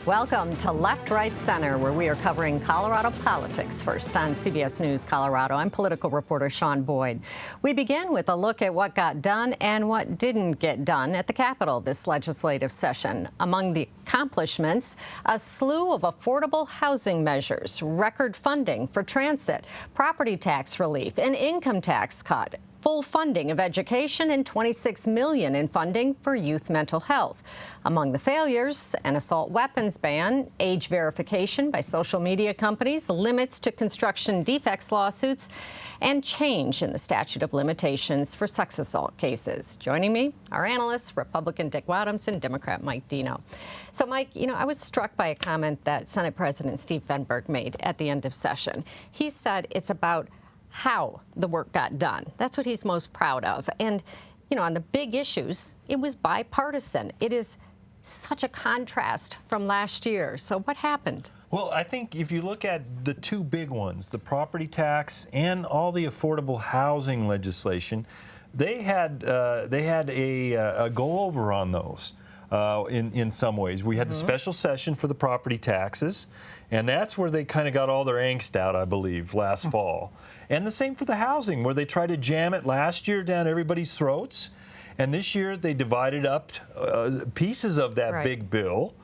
Welcome to Left, Right, Center, where we are covering Colorado politics first on CBS News Colorado. I'm political reporter Sean Boyd. We begin with a look at what got done and what didn't get done at the Capitol this legislative session. Among the accomplishments, a slew of affordable housing measures, record funding for transit, property tax relief, an income tax cut, full funding of education, and $26 million in funding for youth mental health. Among the failures, an assault weapons ban, age verification by social media companies, limits to construction defects lawsuits, and change in the statute of limitations for sex assault cases. Joining me, our analysts, Republican Dick Wadhamson, Democrat Mike Dino. So, Mike, I was struck by a comment that Senate President Steve Venberg made at the end of session. He said it's about how the work got done. That's what he's most proud of. And, on the big issues, it was bipartisan. It is such a contrast from last year. So what happened? Well, I think if you look at the two big ones, the property tax and all the affordable housing legislation, they had a go-over on those. In some ways. We had the special session for the property taxes, and that's where they kind of got all their angst out, I believe, last fall. And the same for the housing, where they tried to jam it last year down everybody's throats, and this year they divided up pieces of that big bill.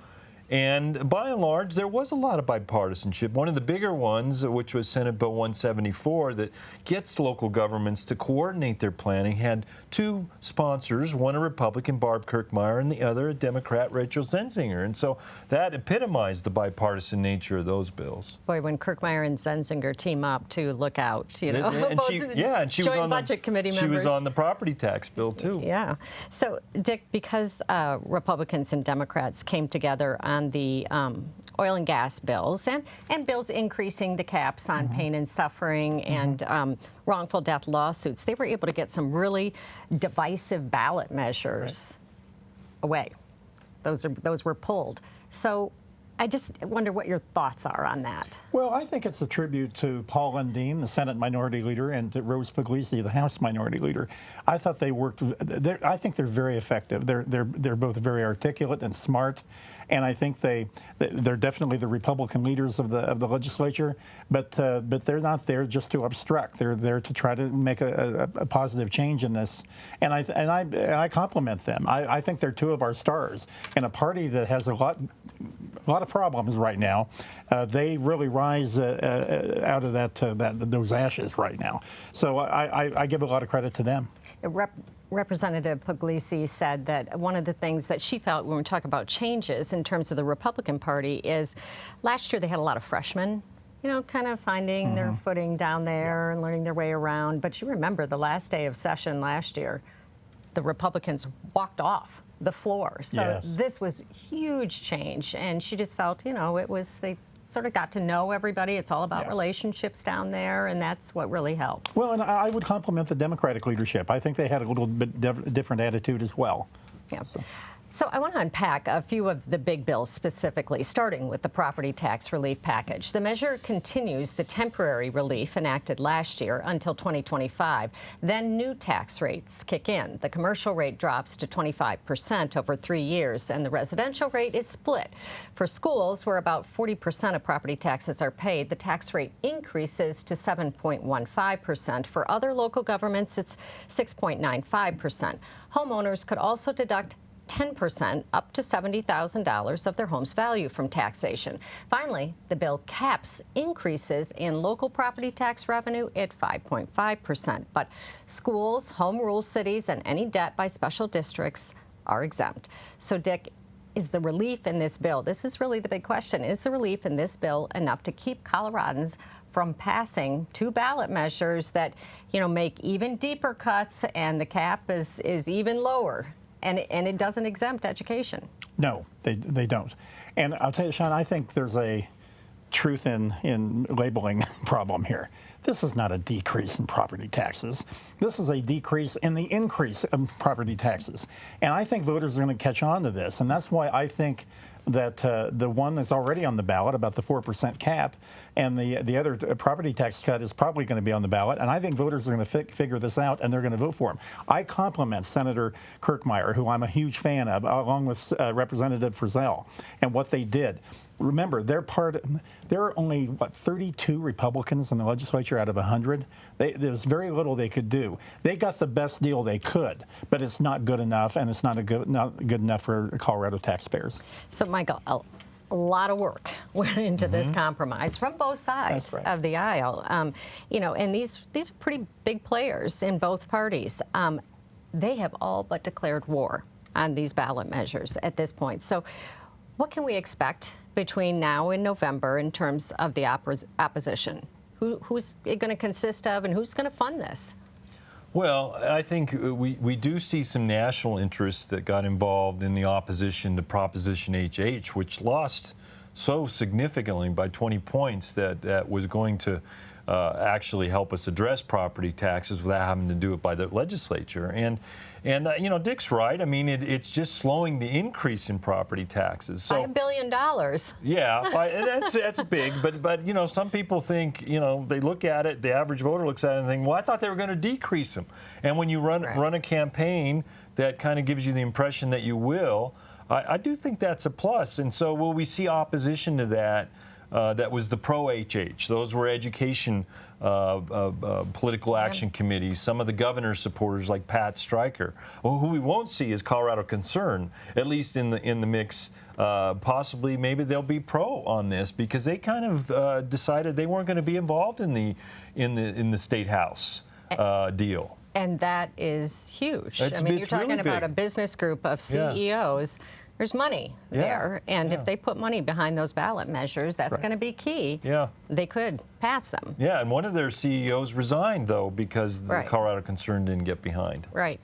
And by and large, there was a lot of bipartisanship. One of the bigger ones, which was Senate Bill 174, that gets local governments to coordinate their planning, had two sponsors, one a Republican, Barb Kirkmeyer, and the other a Democrat, Rachel Zenzinger. And so that epitomized the bipartisan nature of those bills. Boy, when Kirkmeyer and Zenzinger team up, to look out, And she was on budget committee members. She was on the property tax bill, too. Yeah. So, Dick, because Republicans and Democrats came together on the oil and gas bills and bills increasing the caps on pain and suffering and wrongful death lawsuits, they were able to get some really divisive ballot measures away. Those were pulled. So I just wonder what your thoughts are on that. Well, I think it's a tribute to Paul Lundeen, the Senate Minority Leader, and to Rose Puglisi, the House Minority Leader. I thought they worked. I think they're very effective. They're both very articulate and smart, and I think they're definitely the Republican leaders of the legislature. But they're not there just to obstruct. They're there to try to make a positive change in this, and I compliment them. I think they're two of our stars in a party that has a lot of problems right now. They really rise out of those ashes right now. So I give a lot of credit to them. Representative Puglisi said that one of the things that she felt when we talk about changes in terms of the Republican Party is last year they had a lot of freshmen, kind of finding their footing down there and learning their way around. But you remember the last day of session last year, the Republicans walked off the floor. So this was huge change, and she just felt, they sort of got to know everybody. It's all about relationships down there, and that's what really helped. Well, and I would compliment the Democratic leadership. I think they had a little bit different attitude as well. Yeah. So I want to unpack a few of the big bills specifically, starting with the property tax relief package. The measure continues the temporary relief enacted last year until 2025. Then new tax rates kick in. The commercial rate drops to 25% over 3 years, and the residential rate is split. For schools, where about 40% of property taxes are paid, the tax rate increases to 7.15%. For other local governments, it's 6.95%. Homeowners could also deduct 10% up to $70,000 of their home's value from taxation. Finally, the bill caps increases in local property tax revenue at 5.5%. But schools, home rule cities, and any debt by special districts are exempt. So, Dick, is the relief in this bill, this is really the big question, is the relief in this bill enough to keep Coloradans from passing two ballot measures that, make even deeper cuts and the cap is even lower? And it doesn't exempt education. No, they don't. And I'll tell you, Sean, I think there's a truth in labeling problem here. This is not a decrease in property taxes. This is a decrease in the increase of property taxes. And I think voters are going to catch on to this. And that's why I think that the one that's already on the ballot about the 4% cap and the other property tax cut is probably going to be on the ballot. And I think voters are going to figure this out, and they're going to vote for him. I compliment Senator Kirkmeyer, who I'm a huge fan of, along with Representative Frizzell, and what they did. Remember, there are only, what, 32 Republicans in the legislature out of 100? There's very little they could do. They got the best deal they could, but it's not good enough, and it's not good enough for Colorado taxpayers. So, Michael, a lot of work went into this compromise from both sides of the aisle. You know, and these are pretty big players in both parties. They have all but declared war on these ballot measures at this point. So what can we expect between now and November in terms of the opposition? Who's it going to consist of, and who's going to fund this? Well, I think we do see some national interests that got involved in the opposition to Proposition HH, which lost so significantly by 20 points that was going to actually help us address property taxes without having to do it by the legislature. And you know, Dick's right. I mean, it's just slowing the increase in property taxes. So, $5 billion. Yeah, that's big. But you know, some people think, you know, they look at it, the average voter looks at it and think, well, I thought they were going to decrease them. And when you run a campaign that kind of gives you the impression that you will, I do think that's a plus. And so will we see opposition to that? That was the pro-HH. Those were education political action committees, some of the governor's supporters like Pat Stryker. Well, who we won't see is Colorado Concern, at least in the mix. Possibly, maybe they'll be pro on this because they kind of decided they weren't going to be involved in the state house deal. And that is huge. It's, I mean, you're talking really about big. a business group of CEOs. There's money there, and if they put money behind those ballot measures, that's going to be key. Yeah. They could pass them. Yeah, and one of their CEOs resigned, though, because the Colorado Concern didn't get behind. Right.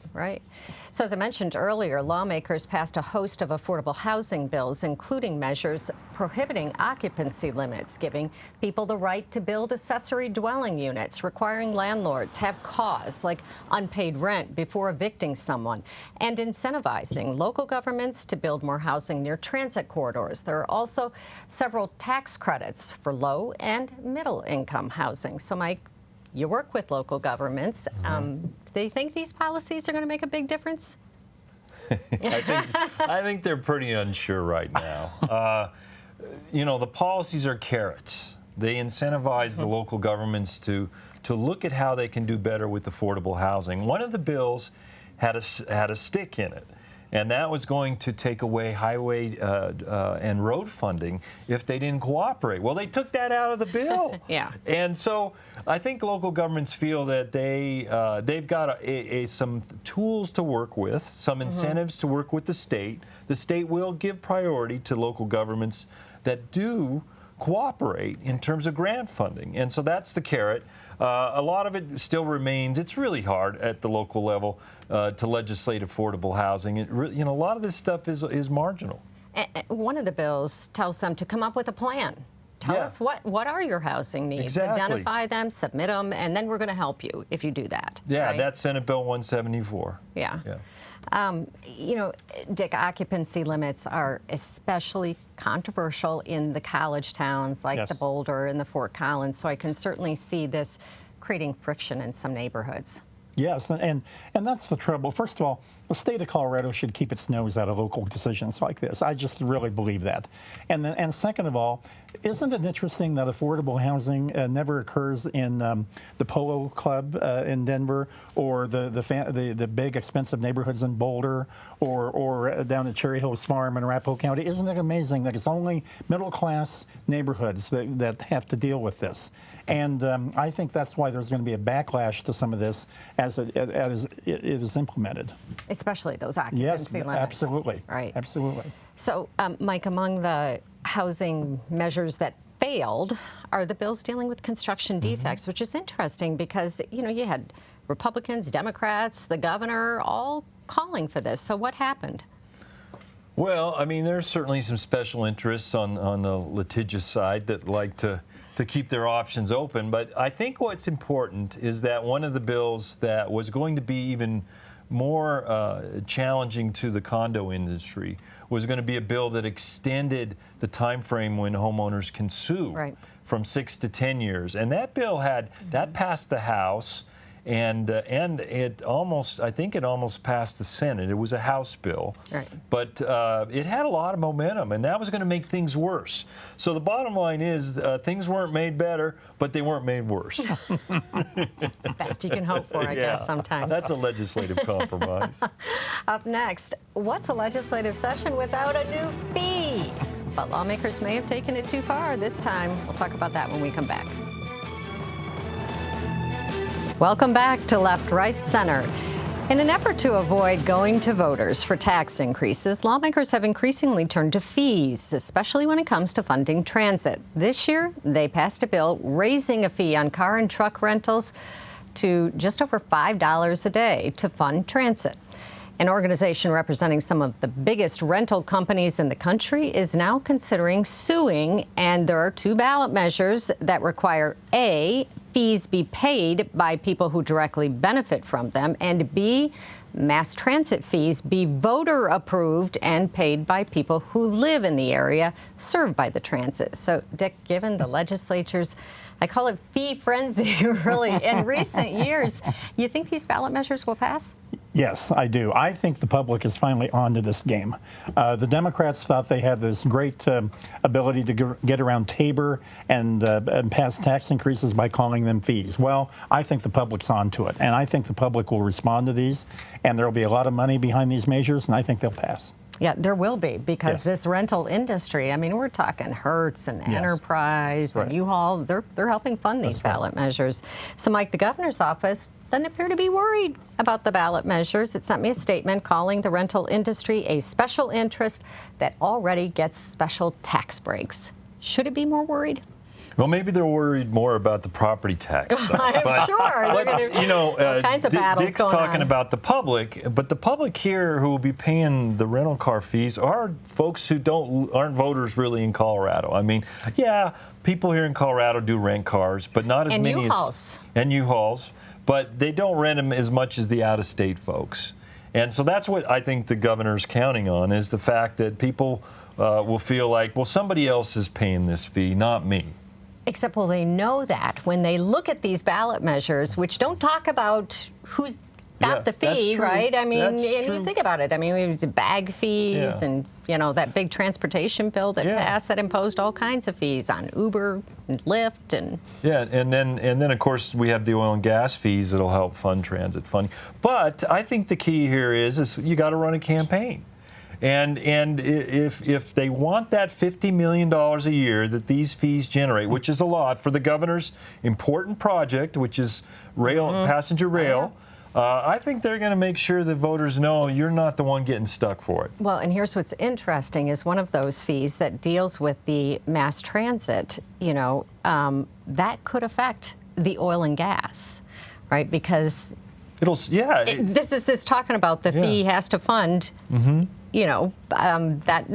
So as I mentioned earlier, lawmakers passed a host of affordable housing bills, including measures prohibiting occupancy limits, giving people the right to build accessory dwelling units, requiring landlords have cause, like unpaid rent, before evicting someone, and incentivizing local governments to build more housing near transit corridors. There are also several tax credits for low and middle income housing. So, Mike, you work with local governments. Do they think these policies are going to make a big difference? I think they're pretty unsure right now. You know, the policies are carrots. They incentivize the local governments to look at how they can do better with affordable housing. One of the bills had a stick in it, and that was going to take away highway and road funding if they didn't cooperate. Well, they took that out of the bill. Yeah. And so I think local governments feel that they've got some tools to work with, some incentives to work with the state. The state will give priority to local governments that do cooperate in terms of grant funding. And so that's the carrot. A lot of it still remains. It's really hard at the local level to legislate affordable housing. You know, a lot of this stuff is marginal. One of the bills tells them to come up with a plan. Tell us what are your housing needs. Exactly. Identify them, submit them, and then we're going to help you if you do that. Yeah, right? that's Senate Bill 174. Yeah. You know, Dick, occupancy limits are especially controversial in the college towns like the Boulder and the Fort Collins, so I can certainly see this creating friction in some neighborhoods. Yes, and that's the trouble. First of all, the state of Colorado should keep its nose out of local decisions like this. I just really believe that. And second of all, isn't it interesting that affordable housing never occurs in the Polo Club in Denver, or the big expensive neighborhoods in Boulder, or down at Cherry Hills Farm in Arapahoe County? Isn't it amazing that it's only middle class neighborhoods that have to deal with this? And I think that's why there's going to be a backlash to some of this as it is implemented. Especially those occupancy limits. Yes, absolutely. Right. Absolutely. So, Mike, among the housing measures that failed are the bills dealing with construction defects, which is interesting because, you know, you had Republicans, Democrats, the governor all calling for this. So what happened? Well, I mean, there's certainly some special interests on the litigious side that like to keep their options open. But I think what's important is that one of the bills that was going to be even challenging to the condo industry was going to be a bill that extended the time frame when homeowners can sue from 6 to 10 years. And that bill that passed the House. And it almost, I think it almost passed the Senate. It was a House bill, but it had a lot of momentum, and that was going to make things worse. So the bottom line is things weren't made better, but they weren't made worse. It's the best you can hope for, I guess, sometimes. That's a legislative compromise. Up next, what's a legislative session without a new fee? But lawmakers may have taken it too far this time. We'll talk about that when we come back. Welcome back to Left, Right, Center. In an effort to avoid going to voters for tax increases, lawmakers have increasingly turned to fees, especially when it comes to funding transit. This year, they passed a bill raising a fee on car and truck rentals to just over $5 a day to fund transit. An organization representing some of the biggest rental companies in the country is now considering suing, and there are two ballot measures that require A, fees be paid by people who directly benefit from them, and B, mass transit fees be voter approved and paid by people who live in the area served by the transit. So, Dick, given the legislature's, I call it fee frenzy, really, in recent years, you think these ballot measures will pass? Yes, I do. I think the public is finally onto this game. The Democrats thought they had this great ability to get around Tabor and pass tax increases by calling them fees. Well, I think the public's onto it, and I think the public will respond to these, and there will be a lot of money behind these measures, and I think they'll pass. Yeah, there will be, because this rental industry, I mean, we're talking Hertz and Enterprise and U-Haul, they're helping fund these ballot measures. So, Mike, the governor's office doesn't appear to be worried about the ballot measures. It sent me a statement calling the rental industry a special interest that already gets special tax breaks. Should it be more worried? Well, maybe they're worried more about the property tax. I'm sure. They're gonna, you know, all kinds of battles Dick's going talking on. about the public, but the public here who will be paying the rental car fees are folks who aren't voters really in Colorado. I mean, yeah, people here in Colorado do rent cars, but not as many U-Hauls. And U-Hauls, but they don't rent them as much as the out-of-state folks. And so that's what I think the governor's counting on, is the fact that people will feel like, well, somebody else is paying this fee, not me. Except, well, they know that when they look at these ballot measures, which don't talk about who's got the fee, right? I mean, and you think about it. I mean, we have bag fees and, you know, that big transportation bill that passed that imposed all kinds of fees on Uber and Lyft and... Yeah, and then of course, we have the oil and gas fees that'll help fund transit funding. But I think the key here is you got to run a campaign. And if they want that $50 million a year that these fees generate, which is a lot for the governor's important project, which is passenger rail, I think they're going to make sure that voters know you're not the one getting stuck for it. Well, and here's what's interesting is one of those fees that deals with the mass transit, you know, that could affect the oil and gas, right? Because this is talking about the fee has to fund. You know, that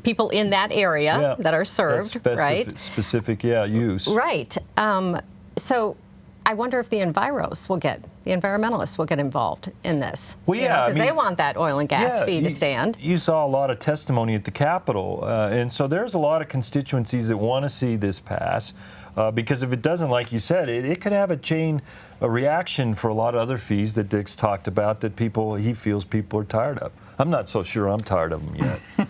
people in that area that are served, right? Specific, use. Right. So I wonder if the environmentalists will get involved in this. Well, because they want that oil and gas fee to stand. You saw a lot of testimony at the Capitol, and so there's a lot of constituencies that want to see this pass. Because if it doesn't, like you said, it could have a reaction for a lot of other fees that Dick's talked about that he feels people are tired of. I'm not so sure I'm tired of them yet.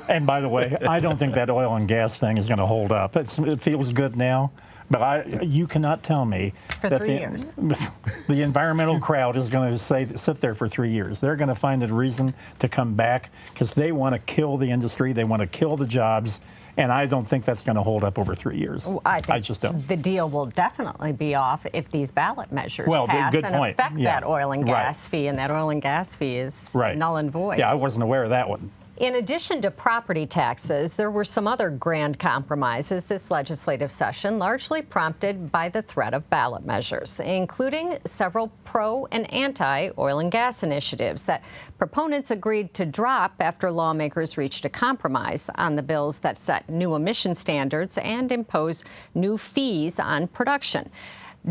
And by the way, I don't think that oil and gas thing is going to hold up. It feels good now, but you cannot tell me that 3 years. The environmental crowd is going to sit there for 3 years. They're going to find a reason to come back because they want to kill the industry. They want to kill the jobs. And I don't think that's going to hold up over 3 years. I just don't. The deal will definitely be off if these ballot measures pass and affect that oil and gas fee, and that oil and gas fee is null and void. Yeah, I wasn't aware of that one. In addition to property taxes, there were some other grand compromises this legislative session, largely prompted by the threat of ballot measures, including several pro and anti-oil and gas initiatives that proponents agreed to drop after lawmakers reached a compromise on the bills that set new emission standards and impose new fees on production.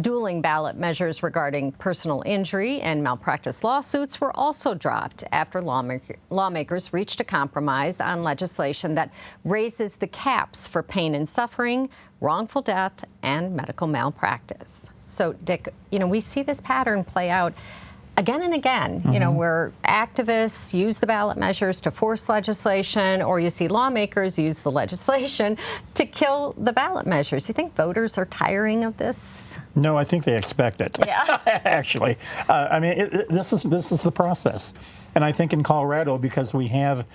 Dueling ballot measures regarding personal injury and malpractice lawsuits were also dropped after lawmakers reached a compromise on legislation that raises the caps for pain and suffering, wrongful death, and medical malpractice. So, Dick, we see this pattern play out again and again, where activists use the ballot measures to force legislation, or you see lawmakers use the legislation to kill the ballot measures. You think voters are tiring of this? No, I think they expect it. Yeah. Actually, I mean, this is the process, and I think in Colorado, because we have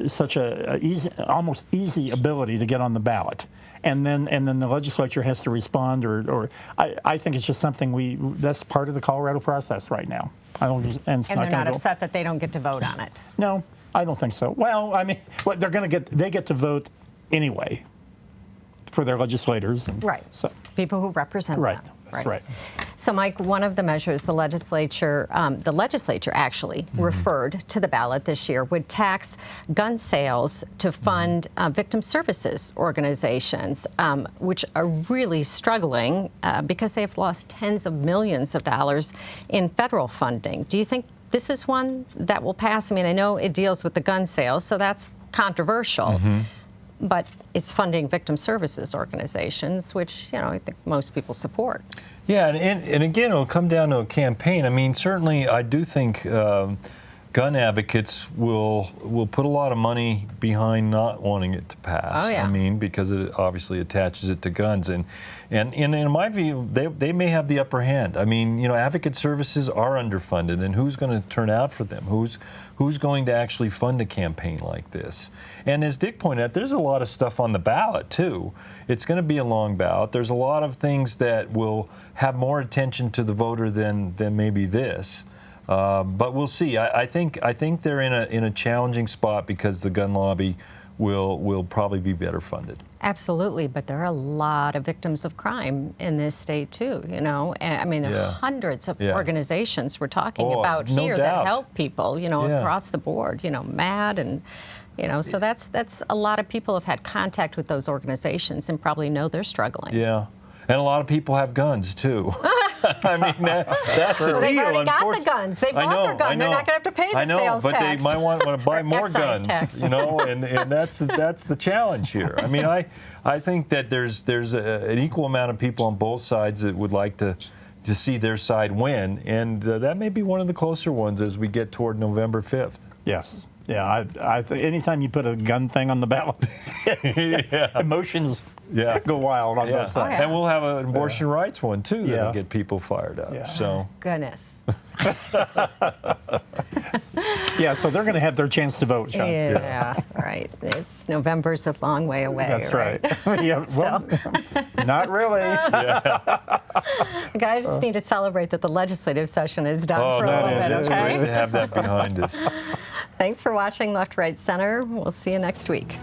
such a almost easy ability to get on the ballot, and then the legislature has to respond, or I think it's just something that's part of the Colorado process right now. And they're not upset that they don't get to vote on it. No, I don't think so. Well, I mean, what they get to vote anyway for their legislators. Right. So people who represent right. them. That's right. So, Mike, one of the measures the legislature actually referred to the ballot this year would tax gun sales to fund victim services organizations, which are really struggling because they've lost tens of millions of dollars in federal funding. Do you think this is one that will pass? I mean, I know it deals with the gun sales, so that's controversial. But it's funding victim services organizations, which, I think most people support. Yeah, and again, it'll come down to a campaign. I mean, certainly I do think gun advocates will put a lot of money behind not wanting it to pass. Oh, yeah. I mean, because it obviously attaches it to guns. And in my view, they may have the upper hand. I mean, advocate services are underfunded, and who's going to turn out for them? Who's going to actually fund a campaign like this? And as Dick pointed out, there's a lot of stuff on the ballot, too. It's going to be a long ballot. There's a lot of things that will have more attention to the voter than maybe this. But we'll see. I think they're in a challenging spot because the gun lobby will probably be better funded. Absolutely, but there are a lot of victims of crime in this state too. I mean, there are hundreds of organizations we're talking about here that help people. Across the board. MAD and. So that's a lot of people have had contact with those organizations and probably know they're struggling. Yeah. And a lot of people have guns, too. I mean, that's the deal. They've already got the guns. They bought their gun. They're not going to have to pay the sales tax. But they might want to buy more guns, tax. and that's the challenge here. I mean, I think that there's an equal amount of people on both sides that would like to see their side win, and that may be one of the closer ones as we get toward November 5th. Yes. Yeah, I think anytime you put a gun thing on the ballot, emotions go wild on both sides. Oh, yeah. And we'll have an abortion rights one, too, that'll get people fired up. Yeah. So. Goodness. Yeah, so they're going to have their chance to vote, Sean. Yeah, right. November's a long way away. That's right. Yeah, well, not really. I just need to celebrate that the legislative session is done for a little bit, It's great to have that behind us. Thanks for watching Left, Right, Center. We'll see you next week.